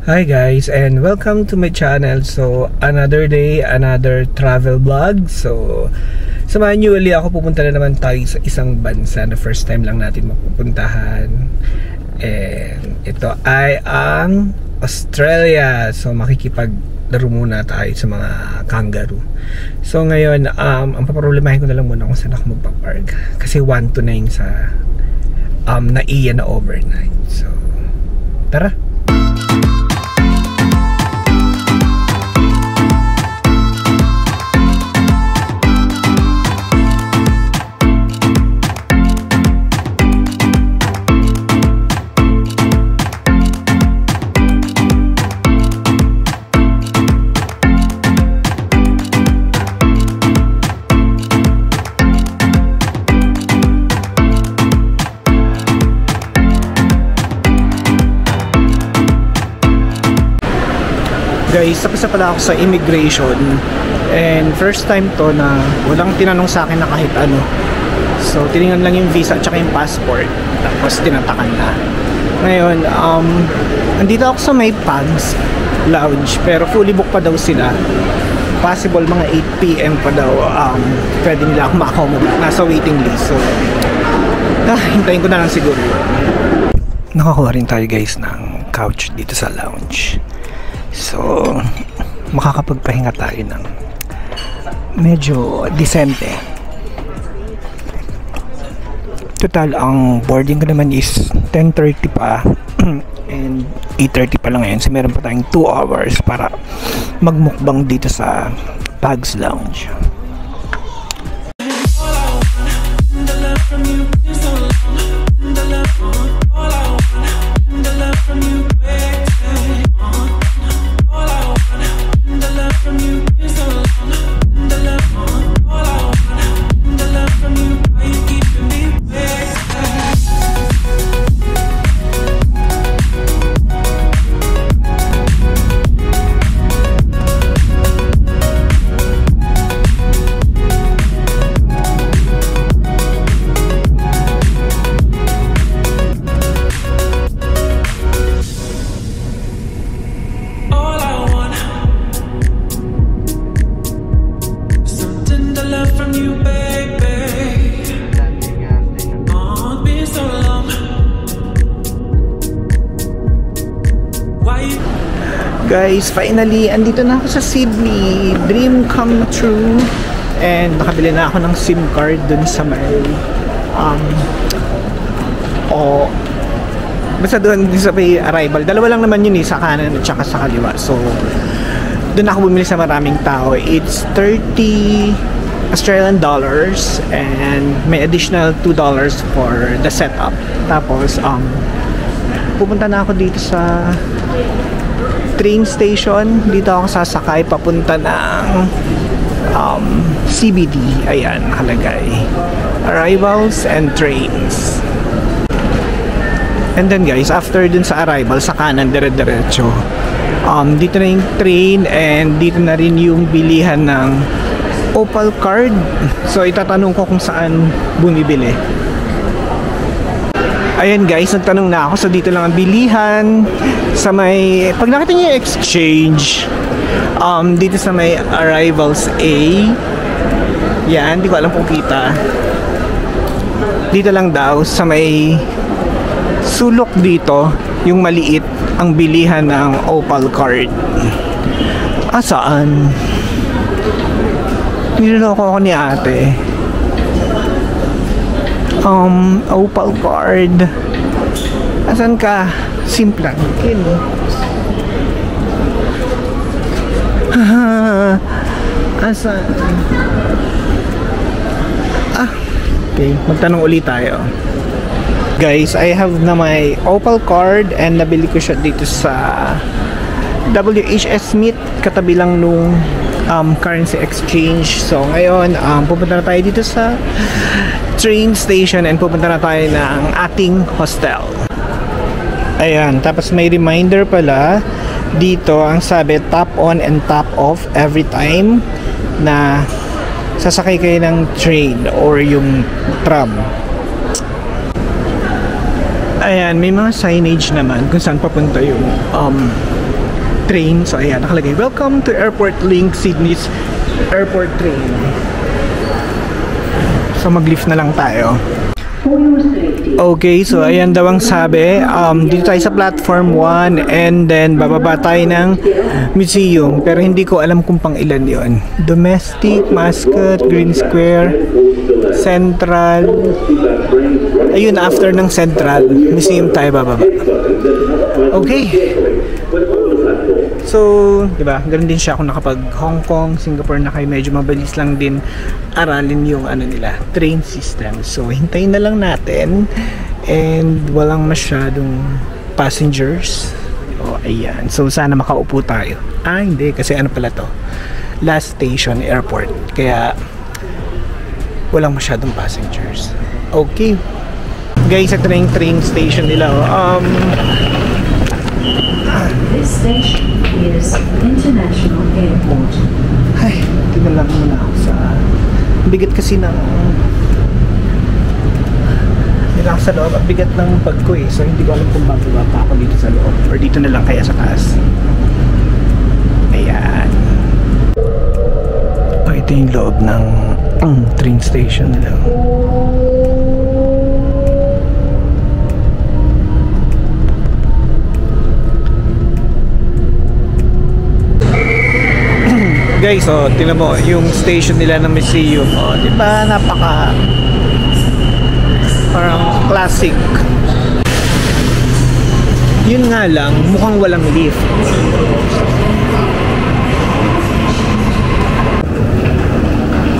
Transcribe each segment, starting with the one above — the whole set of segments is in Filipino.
Hi guys, and welcome to my channel. So another day, another travel vlog. So samahan niyo ulit ako, pupunta na naman tayo sa isang bansa na first time lang natin mapupuntahan. And ito ay ang Australia. So makikipaglaro muna tayo sa mga kangaroo. So ngayon, ang paproblemahin ko na lang muna kung saan ako magpapark. Kasi 1 to 9 sa NAIA na overnight. So tara! Guys, tapos na pala ako sa immigration and first time to na walang tinanong sa akin na kahit ano. So tinignan lang yung visa at saka yung passport, tapos tinatakan na. Ngayon, andito ako sa may Pags Lounge pero fully book pa daw sila. Possible mga 8 PM pa daw pwede nila ako ma-accommodate. Nasa waiting list. So hintayin ko na lang siguro. Nakakuha rin tayo guys ng couch dito sa lounge. So, makakapagpahinga tayo ng medyo decente. Total, ang boarding ko naman is 10:30 pa and 8:30 pa lang ngayon. So, meron pa tayong 2 hours para magmukbang dito sa Pags Lounge. Guys, finally, andito na ako sa Sydney. Dream come true. And nakabili na ako ng SIM card dun sa may basta dun sa may arrival. Dalawa lang naman yun sa kanan at saka sa kaliwa. So dun ako bumili sa maraming tao. It's 30 Australian dollars and may additional $2 for the setup. Tapos pupunta na ako dito sa train station. Dito ako sasakay papunta ng CBD. Ayan, nakalagay arrivals and trains. And then guys, after dun sa arrival, sa kanan dire-diretso, dito na yung train and dito na rin yung bilihan ng Opal card. So itatanong ko kung saan bumibili. Ayan guys, nagtanong na ako. So dito lang ang bilihan. Sa may, pag nakita niyo yung exchange, dito sa may arrivals A. Yan, di ko alam kung kita. Dito lang daw sa may sulok dito, yung maliit, ang bilihan ng Opal card. Saan? Niloloko ako ni ate. Opal card. Asan ka? Simple lang. Asan? Okay, magtanong ulit tayo. Guys, I have na my Opal card and nabili ko siya dito sa WHS Smith, katabi lang nung currency exchange. So ngayon, pupunta na tayo dito sa train station and pupunta na tayo ng ating hostel. Ayan, tapos may reminder pala dito, ang sabi tap on and tap off every time na sasakay kayo ng train or yung tram. Ayan, may mga signage naman kung saan papunta yung train. So ayan, nakalagay, welcome to Airport Link Sydney's Airport Train. So mag-lift na lang tayo. Okay, so ayan daw ang sabi, dito tayo sa platform 1 and then bababa tayo ng museum, pero hindi ko alam kung pang ilan yon. Domestic, Mascot, Green Square, Central. Ayun, after ng Central Museum tayo bababa. Okay. So, diba, ganun din siya kung nakapag Hong Kong, Singapore na kayo, medyo mabilis lang din aralin yung ano nila, train system. So, hintayin na lang natin and walang masyadong passengers. O, ayan. So, sana makaupo tayo. Ah, hindi, kasi ano pala to? Last station, airport. Kaya, walang masyadong passengers. Okay. Guys, sa train station nila, This station is International Airport. ay, tingnan lang muna ako sa bigat kasi ng nila sa loob. Ang bigat ng bag ko eh. So hindi ko alam kung bababa pa ako dito sa loob or dito na lang kaya sa taas. Ayan. Ito yung loob ng train station nila. Guys, oh, tingnan mo yung station nila ng museum. Oh, 'di ba? Napaka parang classic. Yun nga lang, mukhang walang lift.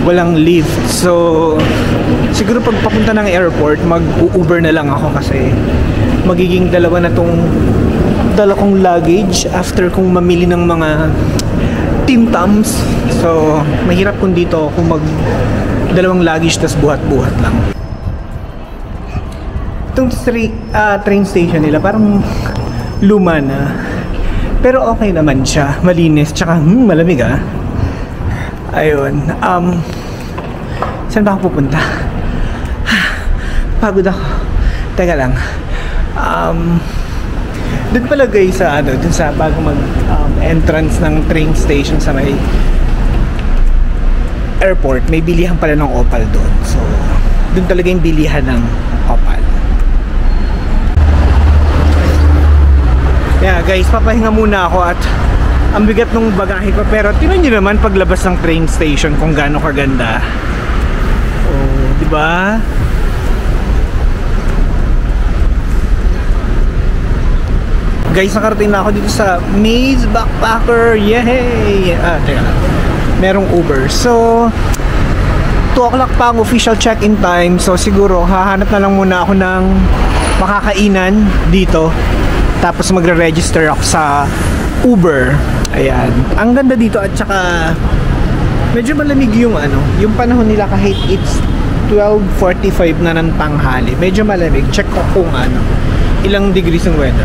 Walang lift. So, siguro pag papunta ng airport, mag-Uber na lang ako kasi magiging dalawa na tong dala kong luggage after kong mamili ng mga Tim Tams. So, mahirap kung dito kung mag dalawang luggage tas buhat-buhat lang. Itong train station nila parang luma na. Pero okay naman siya. Malinis. Tsaka malamig ah. Ayun. Saan ba ako pupunta? Pagod ako. Teka lang. Doon pala guys sa dun sa bago mag entrance ng train station sa may airport, may bilihan pala ng Opal doon. So, doon talaga yung bilihan ng Opal. Yeah guys, papahinga muna ako at ang bigat ng bagahe ko, pero tingnan nyo naman paglabas ng train station kung gaano kaganda. Oh, di ba? Guys, nakarating na ako dito sa Maze Backpacker. Yay! Teka lang. Merong Uber. So, 2 o'clock pa ang official check-in time. So, siguro, hahanap na lang muna ako ng makakainan dito. Tapos, magre-register ako sa Uber. Ayan. Ang ganda dito at saka medyo malamig yung yung panahon nila kahit it's 12:45 na ng tanghali. Medyo malamig. Check ko kung ilang degrees ng weather.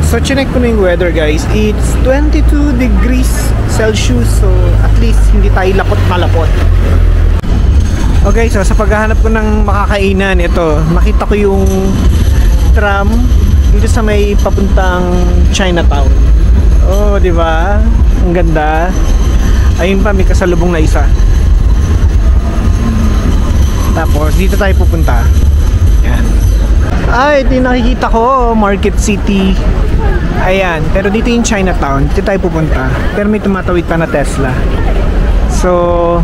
So, chinek ko na yung weather guys. It's 22 degrees Celsius. So, at least hindi tayo lapot-malapot. Okay, so sa paghahanap ko ng makakainan, ito, nakita ko yung tram dito sa may papuntang Chinatown. Oh, di ba? Ang ganda. Ayun pa, may kasalubong na isa. Tapos, dito tayo pupunta. Yan. Ay, ito yung nakikita ko, Market City. Ayan, pero dito yung Chinatown. Dito tayo pupunta. Pero may tumatawid pa na Tesla. So,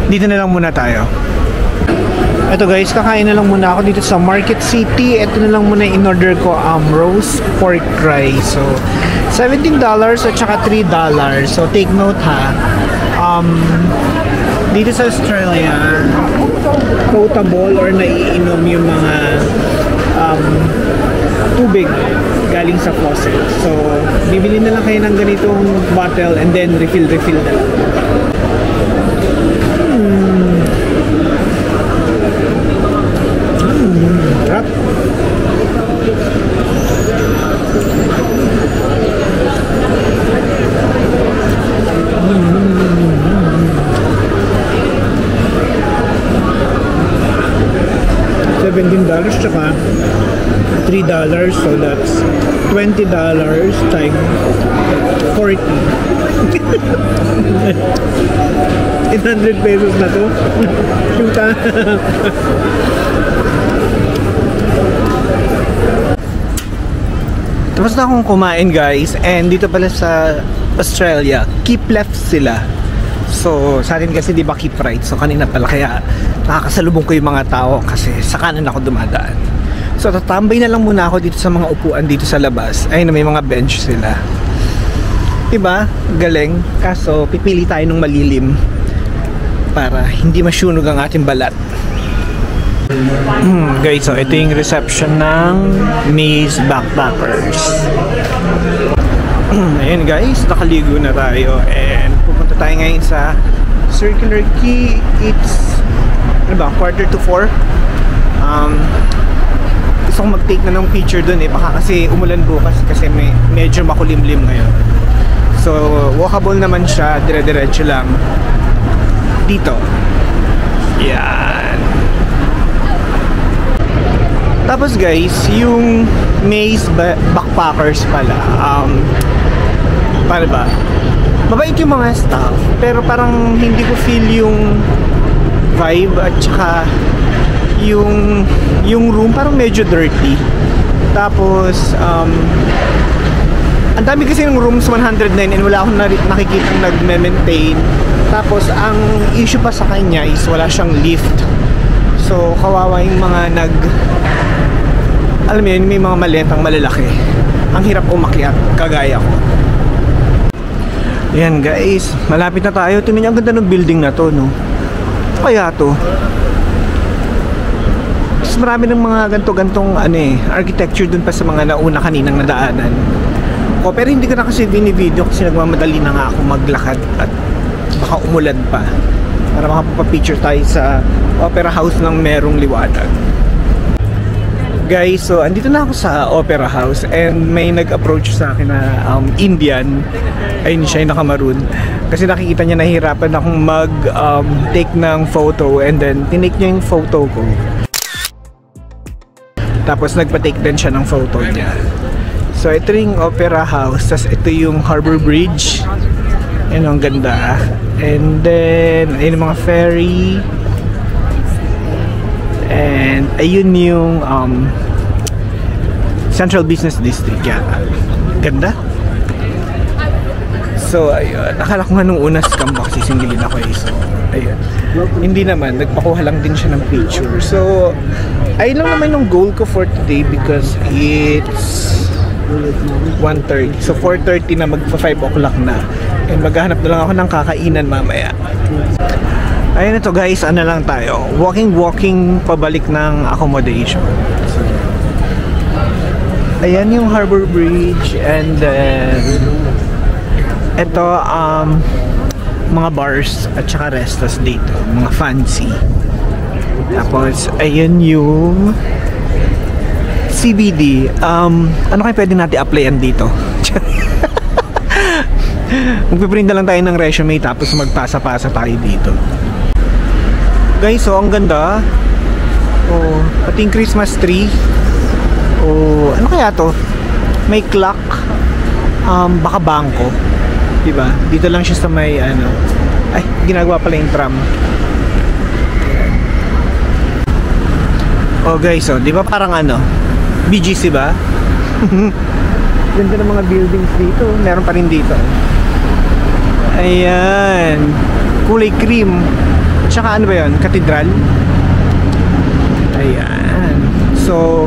dito na lang muna tayo. Ito guys, kakain na lang muna ako dito sa Market City. Ito na lang muna in order ko, roast pork rice. So, $17 at saka $3. So, take note ha. Dito sa Australia, potable or naiinom yung mga tubig galing sa faucet. So, bibili na lang kayo ng ganitong bottle and then refill na lang. Sarap. $17 tsaka $3, so that's $20 times 40. 800 pesos na to. Tapos na akong kumain guys, and dito pala sa Australia, keep left sila. So sa atin kasi di ba keep right, so kanina pala kaya nakakasalubong ko yung mga tao kasi sa kanan ako dumadaan. So tatambay na lang muna ako dito sa mga upuan dito sa labas. Ayun na, may mga bench sila. Diba? Galing. Kaso pipili tayo ng malilim para hindi masyunog ang ating balat. Guys, so ito yung reception ng Maze Backpackers. Ayun guys, nakaligo na tayo and pupunta tayo ngayon sa Circular Quay. It's ano ba, 3:45. Gusto kong mag-take na ng picture dun eh, baka kasi umulan bukas kasi medyo makulimlim ngayon. So walkable naman siya, dire-diretso lang dito. Yan. Tapos guys, yung Maze Backpackers pala, paano ba? Mabait yung mga staff, pero parang hindi ko feel yung vibe at saka yung room parang medyo dirty. Tapos ang dami kasi ng rooms 109 and wala akong nakikitang nagme-maintain. Tapos ang issue pa sa kanya is wala siyang lift. So kawawa yung mga alam mo yun, may mga maletang malalaki. Ang hirap umakyat, kagaya ko. Yan guys, malapit na tayo. Tingnan niyo, ang ganda ng building na to, no? Kaya to. Mas marami ng mga ganto-gantong architecture dun pa sa mga nauna kaninang nadaanan. Pero hindi ko na kasi bini-video kasi nagmamadali na nga ako maglakad at baka umulan pa. Para makapapicture tayo sa Opera House ng merong liwanag. Guys, so andito na ako sa Opera House and may nag-approach sa akin na Indian. Ayun siya, yung nakamaroon. Kasi nakikita niya nahihirapan akong mag-take ng photo and then tinake niya yung photo ko. Tapos nagpa-take din siya ng photo niya. So ito yung Opera House, tas ito yung Harbor Bridge. Yan, ang ganda. And then ayun yung mga ferry. And ayun yung Central Business District yata. Ganda. So ayun, akala ko nga nung una scam ba kasi singilin ako eh. So ayun, hindi naman, nagpakuha lang din siya ng picture. So ayun lang naman yung goal ko for today because it's 1:30. So 4:30 na, magpa 5 o'clock na. And maghahanap na lang ako ng kakainan mamaya. Ayun ito guys, ano lang tayo, walking pabalik ng accommodation. So, ayan yung Harbor Bridge and then ito mga bars at saka restos dito, mga fancy. Tapos ayun yung CBD. Ano kayo pwede natin applyan dito? Magpiprint na lang tayo ng resume tapos magpasa-pasa tayo dito. Guys, so ang ganda. Oh, pati yung Christmas tree. Oh, ano kaya to? May clock. Baka bangko. Diba? Dito lang siya sa may ay, ginagawa pala yung tram. Oh guys, oh, di ba parang BGC ba? Ganda ng mga buildings dito. Meron pa rin dito. Ayan. Kulay cream. Tsaka ano ba yun? Katedral. Ayan. So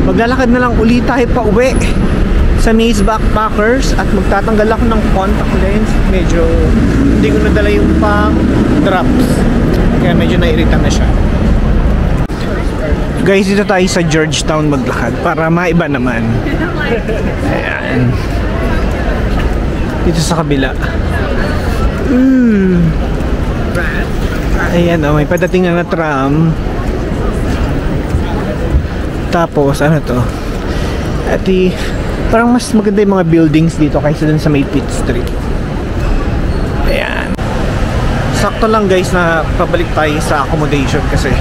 maglalakad na lang ulit tayo pa uwi sa Maze Backpackers at magtatanggal ako ng contact lens. Medyo hindi ko nadala yung pang drops, kaya medyo naiirita na siya. Guys, dito tayo sa Georgetown maglakad para maiba naman. Ayan. Dito sa kabila. Ayan, oh, may padating na tram. Tapos ano to, parang mas maganda yung mga buildings dito kaysa dun sa may Pitt Street. Ayan. Sakto lang guys na pabalik tayo sa accommodation kasi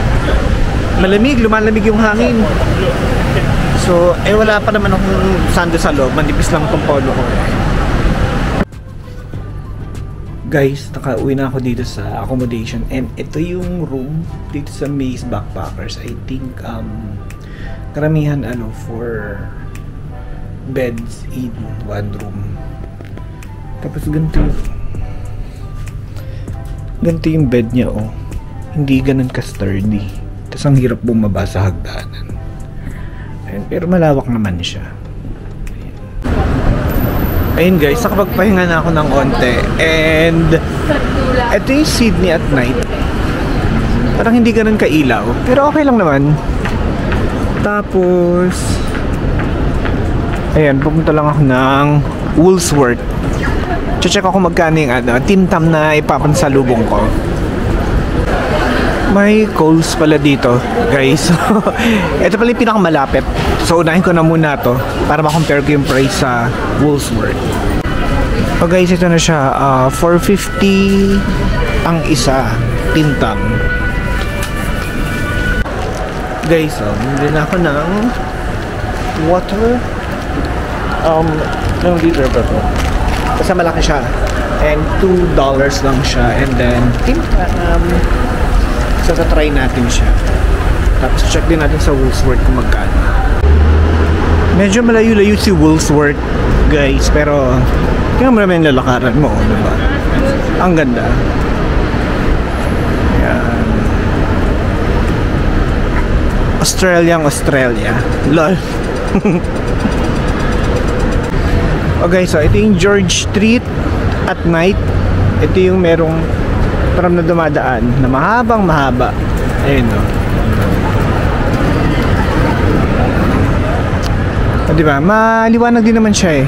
malamig, lumalamig yung hangin. So, wala pa naman akong sando sa loob. Manipis lang itong polo ko. Guys, nakauwi na ako dito sa accommodation. And ito yung room dito sa Maze Backpackers. I think, karamihan for beds in one room. Tapos ganito yung bed niya, oh. Hindi ganun ka-sturdy. Tapos ang hirap bumaba sa hagdanan. Ayun, pero malawak naman siya. Ayun guys, nakapagpahinga na ako ng onte. And ito yung Sydney at night. Parang hindi ganun kailaw, pero okay lang naman. Tapos ayan, pupunta lang ako ng Woolworths. Check ako magkano yung Tim Tam na ipapansalubong ko. May Coles pala dito, guys. Ito pala yung pinakamalapit. So, unahin ko na muna to para ma-compare ko yung price sa Woolworths. Oh guys, ito na siya. $4.50 ang isa. Tim Tam. Guys, hindi na ako ng water. Anong liter ba to? Basta malaki siya. And $2 lang siya. And then, Tim Tam. So, try natin siya. Tapos, check din natin sa Woolworths kung magkano. Medyo malayo-layo si Woolworths, guys. Pero, tingnan mo naman yung lalakaran mo, diba? Ang ganda. Ayan. Australia. Lol. Okay, so ito yung George Street at night. Ito yung merong tram na dumadaan na mahaba. Ayun, no. Diba? Maliwanag din naman siya eh.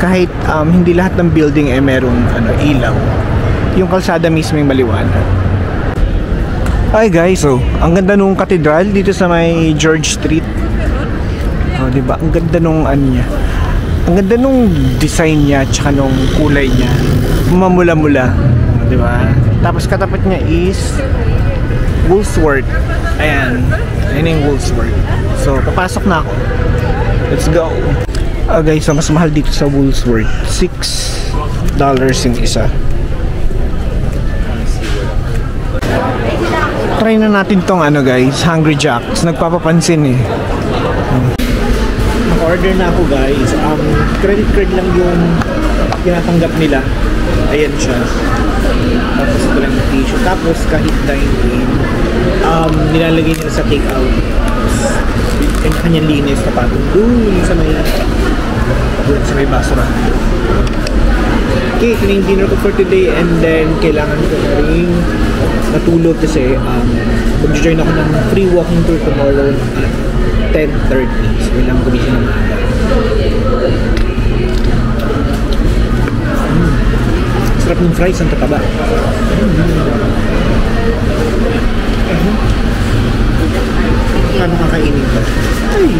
Kahit hindi lahat ng building merong ilaw. Yung kalsada mismo yung maliwanag. Ay guys, ang ganda nung katedral dito sa may George Street. Diba? Ang ganda nung niya. Ang ganda nung design niya tsaka nung kulay niya. Mamula-mula. Diba? Tapos katapat niya is Woolworths. Ayan. Ayan yung Woolworths. So, papasok na ako. Let's go. Guys, so mas mahal dito sa Woolworths. $6 yung isa. Try na natin tong guys, Hungry Jacks. Nagpapapansin eh. Naka-order na ako guys. Credit card lang yung tinatanggap nila. Ayan siya. Tapos ito lang yung tissue. Tapos kahit dine-in, nilalagay nila sa take-out. Kanya-kanyang linis na patong doon sa may basura. Okay, ito na yung dinner ko for today. And then kailangan ko na rin natulog kasi mag-join ako ng free walking tour tomorrow at 10:30. So kailangan gumising ng maaga. Sarap ng fries, ang tataba. Paano kakainin ko? Ay!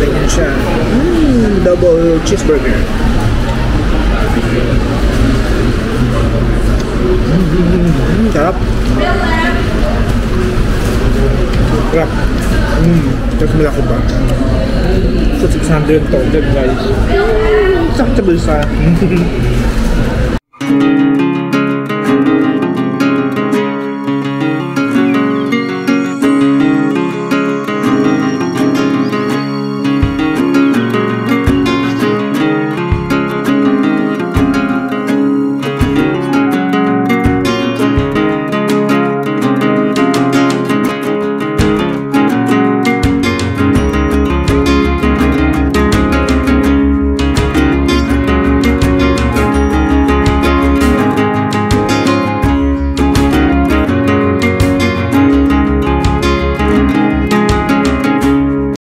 Ganyan siya. Double cheeseburger. Sarap. Sarap. Tapos malaki pa. So 600 total guys. Sakto bulsa.